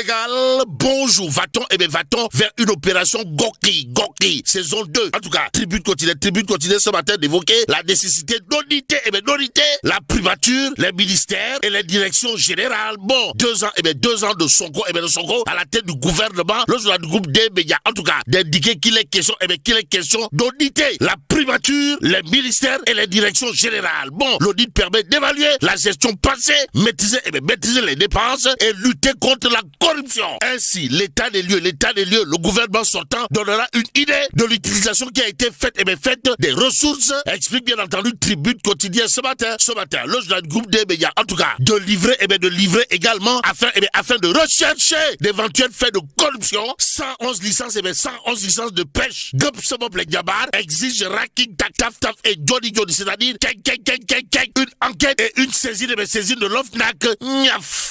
Sénégal, bonjour. Va-t-on vers une opération Gorky, saison 2. En tout cas, Tribune continue ce matin d'évoquer la nécessité d'auditer, la primature, les ministères et les directions générales. Bon, 2 ans de Sonko, à la tête du gouvernement, le journal du groupe des médias. En tout cas, d'indiquer qu'il est question, d'auditer la primature, les ministères et les directions générales. Bon, l'audit permet d'évaluer la gestion passée, maîtriser les dépenses et lutter contre la corruption. Ainsi, l'état des lieux, le gouvernement sortant donnera une idée de l'utilisation qui a été faite des ressources, explique bien entendu Tribune quotidienne ce matin, le journal du groupe des médias. En tout cas, de livrer également afin de rechercher d'éventuels faits de corruption. 111 licences de pêche. Gumsomop les Diabar exige Raking, Taf et Johnny, c'est-à-dire une enquête et une saisine de l'OFNAC.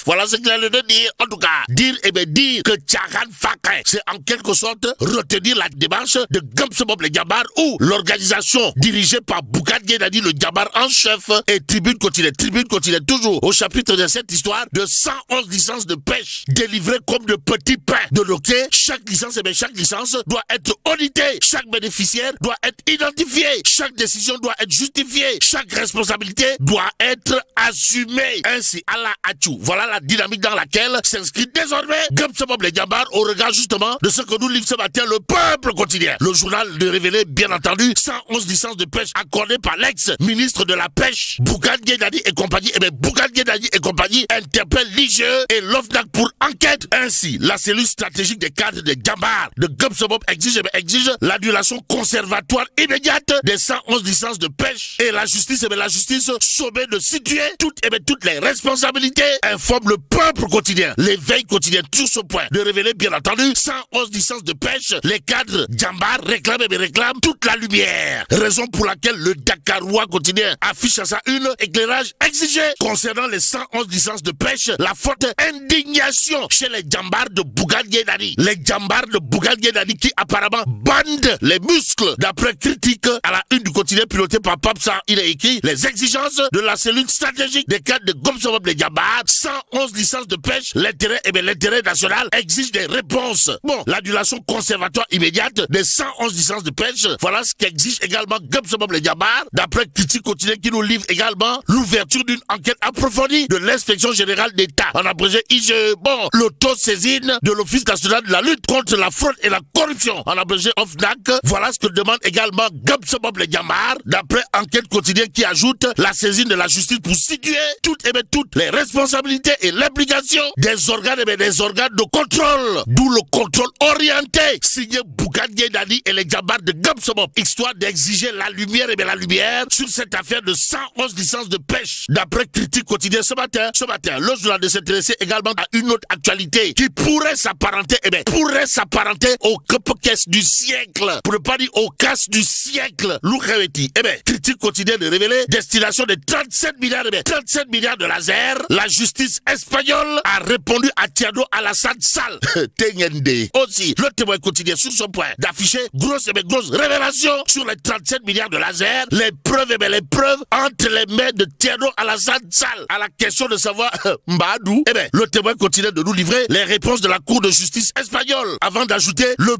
Voilà ce qu'il a le de dire. En tout cas, dire que Tcharan Fakre, c'est en quelque sorte retenir la démarche de Gumsomop les Diabar ou l'organisation dirigée par Bougane Gueye Dany, le Diabar en chef. Et Tribune continue toujours au chapitre de cette histoire de 111 licences de pêche délivrées comme de petits pains de loquet. Chaque licence doit être auditée, chaque bénéficiaire doit être identifié, chaque décision doit être justifiée, chaque responsabilité doit être assumée. Ainsi, Allah Achou, voilà la dynamique dans laquelle s'inscrit désormais Gumsomop les Diabar au regard justement de ce que nous livre ce matin le peuple quotidien. Le journal de révéler bien entendu 111 licences de pêche accordées par l'ex-ministre de la pêche Bougane Gueye Dany et compagnie. Bougane Gueye Dany et compagnie interpelle l'IGE et l'OFNAC pour enquête. Ainsi, la cellule stratégique des cadres de Diabar de Gumsomop exige l'annulation conservatoire immédiate des 111 licences de pêche et la justice sommée de situer toutes les responsabilités, informe le peuple quotidien. L'éveil quotidien sur ce point de révéler bien entendu 111 licences de pêche. Les cadres Diabar réclament toute la lumière. Raison pour laquelle le Dakarois quotidien affiche à sa une éclairage exigé concernant les 111 licences de pêche. La forte indignation chez les Diabar de Bougane Gueye Dany. Les Diabar de Bougane Gueye Dany qui apparemment bandent les muscles. D'après critique à la une du quotidien piloté par Papsa, il est écrit les exigences de la cellule stratégique des cadres de Gumsomop les Diabar. 111 licences de pêche. L'intérêt national exige des réponses. Bon, l'annulation conservatoire immédiate des 111 licences de pêche. Voilà ce qu'exige également Gumsomop les Diabar. D'après critique quotidien qui nous livre également l'ouverture d'une enquête approfondie de l'inspection générale d'État. En abrégé IGE. Bon, l'auto-saisine de l'Office national de la lutte contre la fraude et la corruption. En abrégé OFNAC. Voilà ce que demande également Gumsomop les Diabar. D'après enquête quotidienne qui ajoute la saisine de la justice pour situer toutes les responsabilités et l'implication des organes de contrôle. D'où le contrôle orienté signé Bougane Gueye Dany et les Diabar de Gumsomop. Histoire d'exiger la lumière sur cette affaire de 111 licences de pêche. D'après critique quotidien ce matin, le journal de s'intéresser également à une autre actualité qui pourrait s'apparenter au casse du siècle. Pour ne pas dire au casse du siècle. Critique quotidien de révéler destination de 37 milliards de lasers. La justice espagnole a répondu à Thierno Alassane Sall. Aussi, le témoin quotidien sur son point d'afficher grosse révélation sur les 37 milliards de lasers. Les preuves entre les mains de Thierno Alassane Sall. À la question de savoir Mbadou, le témoin continue de nous livrer les réponses de la Cour de justice espagnole. Avant d'ajouter le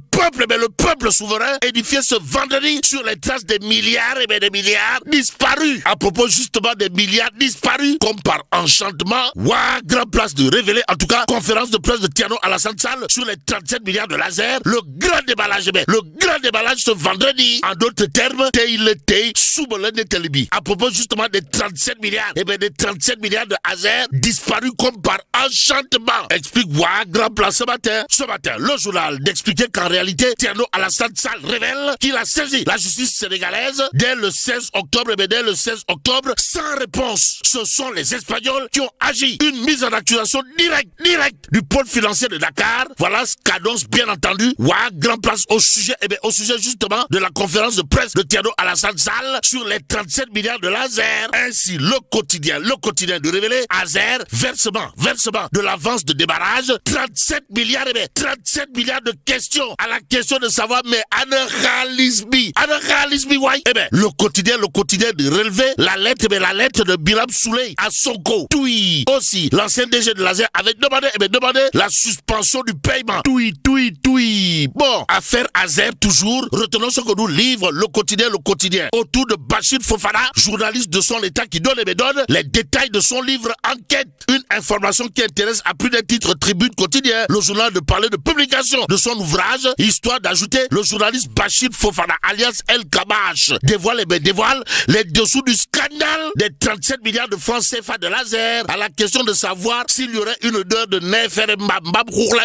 peuple souverain édifié ce vendredi sur les traces des milliards disparus. À propos justement des milliards disparus, comme par enchantement, grand place de révéler, en tout cas, conférence de presse de Thierno Alassane Sall sur les 37 milliards de lasers. Le grand déballage ce vendredi. En d'autres termes, à propos justement des 37 milliards, des 37 milliards de lasers disparus comme par enchantement. Explique grand place ce matin, le journal d'expliquer qu'en réalité, Thierno Alassane Sall révèle qu'il a saisi la justice sénégalaise dès le 16 octobre, sans réponse. Ce sont les Espagnols qui ont agi. Une mise en accusation directe du pôle financier de Dakar. Voilà ce qu'annonce bien entendu grand place au sujet justement de la conférence de presse de Thierno Alassane Sall sur les 37 milliards de lasers. Ainsi, le quotidien de révéler Azer, versement de l'avance de débarrage, 37 milliards de questions à la question de savoir mais analysbi, le quotidien de relever la lettre de Biram Souley à Sonko. Aussi, l'ancien DG de l'Azer avait demandé demander la suspension du paiement. Toui. Bon, affaire Azer toujours. Retenons ce que nous livre le quotidien. Autour de Bachir Fofana, journaliste de son état qui donne les détails de son livre Enquête. Une information qui intéresse à plus d'un titre Tribune Quotidien. Le journal de parler de publication de son ouvrage, histoire d'ajouter le journaliste Bachir Fofana, alias El Kabash, dévoile les dessous du scandale des 37 milliards de francs CFA de Azer à la question de savoir s'il y aurait une odeur de Nefer Mbabrour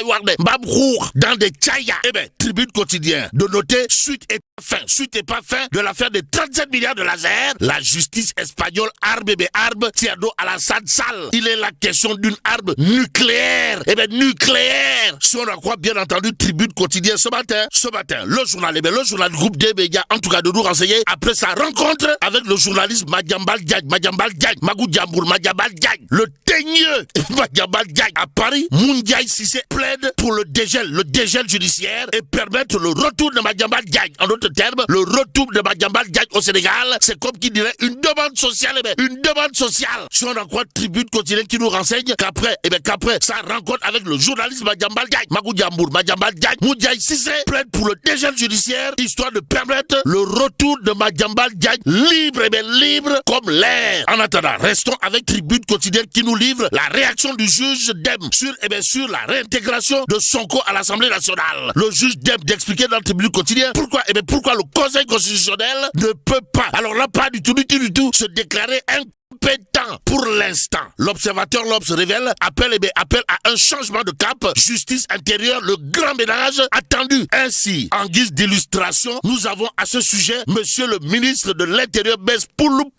dans des tchaya. Eh bien, Tribune Quotidien de noter suite et pas fin de l'affaire des 37 milliards de Azer. La justice espagnole arme Tiado Alassane Sall. Il est la question d'une arme nucléaire. Eh bien, nucléaire. Si on en croit bien entendu Tribune Quotidien ce matin, le journal du groupe des médias, en tout cas de nous renseigner, après sa rencontre avec le journaliste Madiambal Diagne, Magou Diambour, Madiambal Diagne, le teigneux Madiambal Diagne à Paris, Moundiaï Sissé plaide pour le dégel judiciaire et permettre le retour de Madiambal Diagne. En d'autres termes, le retour de Madiambal Diagne au Sénégal, c'est comme qui dirait une demande sociale, Si on en croit Tribune Quotidien qui nous renseigne qu'après sa rencontre avec le journaliste Madiambal Diagne, Magou Diambour, Madiambal Diagne, Moundiaï Sissé plaide pour le dégel judiciaire, histoire de permettre le retour de Madiambal Diagne libre comme l'air. En attendant, restons avec Tribune Quotidien qui nous livre la réaction du juge Dem sur la réintégration de Sonko à l'Assemblée nationale. Le juge Dem d'expliquer dans Tribune Quotidien pourquoi le Conseil constitutionnel ne peut pas, alors là pas du tout, se déclarer compétent pour l'instant. L'observateur L'Obs révèle, appelle à un changement de cap. Justice intérieure, le grand ménage attendu. Ainsi, en guise d'illustration, nous avons à ce sujet Monsieur le ministre de l'Intérieur Bess Poulou,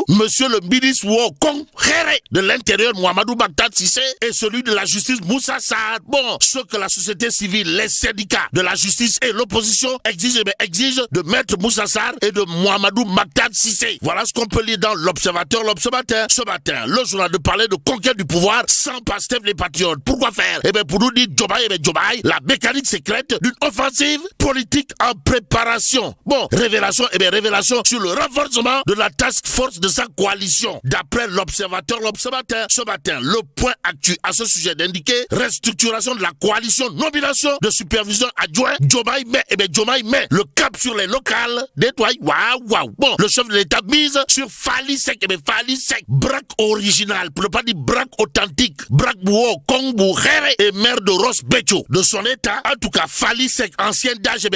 Monsieur le ministre Wokong Khere de l'Intérieur Mohamedou Bagdad Sissé et celui de la justice Moussa Saad. Bon, ce que la société civile, les syndicats de la justice et l'opposition exigent de maître Moussa Saad et de Mohamedou Bagdad Sissé. Voilà ce qu'on peut lire dans l'Observateur ce matin, le journal de parler de conquête du pouvoir sans Pastef les patriotes. Pourquoi faire? Eh bien, pour nous dire Diomaye, la mécanique secrète d'une offensive politique en préparation. Bon, révélation sur le renforcement de la task force de sa coalition. D'après l'Observateur ce matin, le point actu à ce sujet d'indiquer restructuration de la coalition, nomination de superviseur adjoint. Diomaye met le cap sur les locales. Waouh. Bon, le chef de l'État mise sur Falisek, braque original, pour ne pas dire braque authentique, braque Bouo, Kongbou, Khere et maire de Ross Bécho. De son état, en tout cas, Falisek, ancien d'âge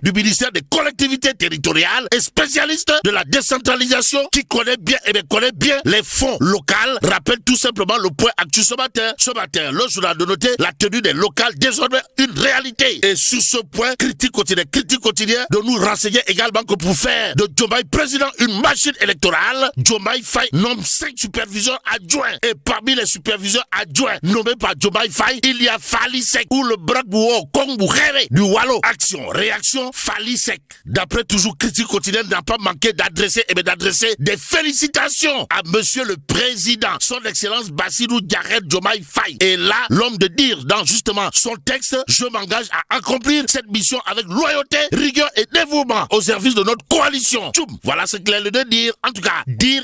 du ministère des collectivités territoriales et spécialiste de la décentralisation qui connaît bien les fonds locaux, rappelle tout simplement le point actu ce matin, le journal de noter la tenue des locales désormais une réalité. Et sur ce point, critique quotidien de nous renseigner également que pour faire de Diomaye président une machine électorale, Diomaye Faye nomme 5 superviseurs adjoints. Et parmi les superviseurs adjoints nommés par Diomaye Faye, il y a Falisek ou le Brakbouo Kongbou Khere du Wallo. Action, réaction, Falisek. D'après toujours critique quotidienne n'a pas manqué d'adresser des félicitations à monsieur le président, son excellence Bassirou Djared Diomaye Faye. Et là, l'homme de dire dans justement son texte, je m'engage à accomplir cette mission avec loyauté, rigueur et dévouement au service de notre coalition. Tchoum. Voilà ce qu'il est de dire. En tout cas, dire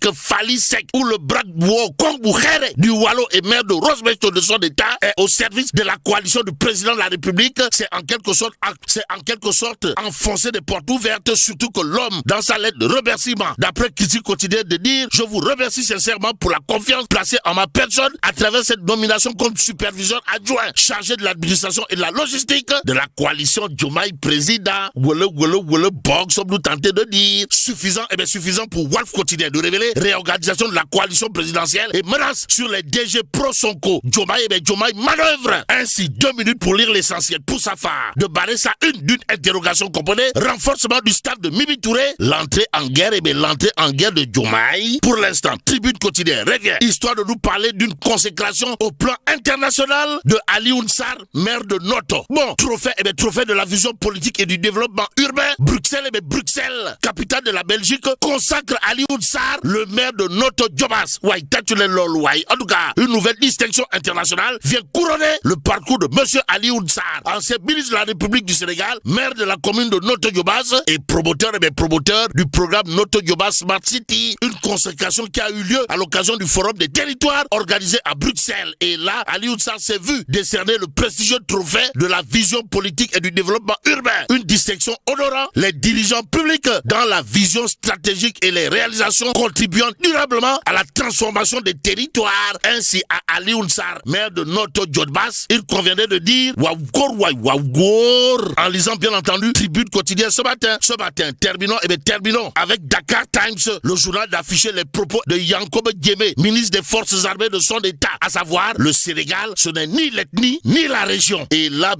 que Falisek ou le Brakbouo Kongbou Khere du Wallo et maire de Ross Bécho de son état est au service de la coalition du président de la République. C'est en quelque sorte enfoncer des portes ouvertes, surtout que l'homme, dans sa lettre de remerciement, d'après critique quotidienne de dire, je vous remercie sincèrement pour la confiance placée en ma personne à travers cette nomination comme superviseur adjoint chargé de l'administration et de la logistique de la coalition Diomaye président. Bog, sommes-nous tentés de dire. Suffisant pour Wolf Quotidien de révéler réorganisation de la coalition présidentielle et menace sur les DG pro-Sonko. Diomaye manœuvre. Ainsi, 2 minutes pour lire l'essentiel pour sa phare. De barrer sa une d'une interrogation comprenée, renforcement du staff de Mimi Touré, l'entrée en guerre de Diomaye. Pour l'instant, Tribune Quotidien revient, histoire de nous parler d'une consécration au plan international de Alioune Sarr, maire de Noto. Bon, trophée de la vision politique et du développement urbain. Bruxelles, capitale de la Belgique, consacre Alioune Sarr Sarr, le maire de Noto Diobass. Ouais, en tout cas, une nouvelle distinction internationale vient couronner le parcours de monsieur Alioune Sarr, ancien ministre de la République du Sénégal, maire de la commune de Noto Diobass et promoteur du programme Noto Diobass Smart City. Une consécration qui a eu lieu à l'occasion du forum des territoires organisé à Bruxelles. Et là, Alioune Sarr s'est vu décerner le prestigieux trophée de la vision politique et du développement urbain. Une distinction honorant les dirigeants publics dans la vision stratégique et les réalisations contribuant durablement à la transformation des territoires. Ainsi, à Alioune Sarr, maire de Noto Diobass, il conviendrait de dire Waougour en lisant bien entendu Tribune quotidienne ce matin. Ce matin, terminons avec Dakar Times, le journal d'afficher les propos de Yankoba Diémé, ministre des Forces armées de son État, à savoir le Sénégal, ce n'est ni l'ethnie ni la région. Et là,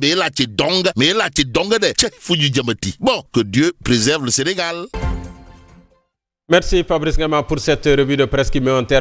bon, que Dieu préserve le Sénégal. Merci Fabrice Ngama pour cette revue de presse qui met un terme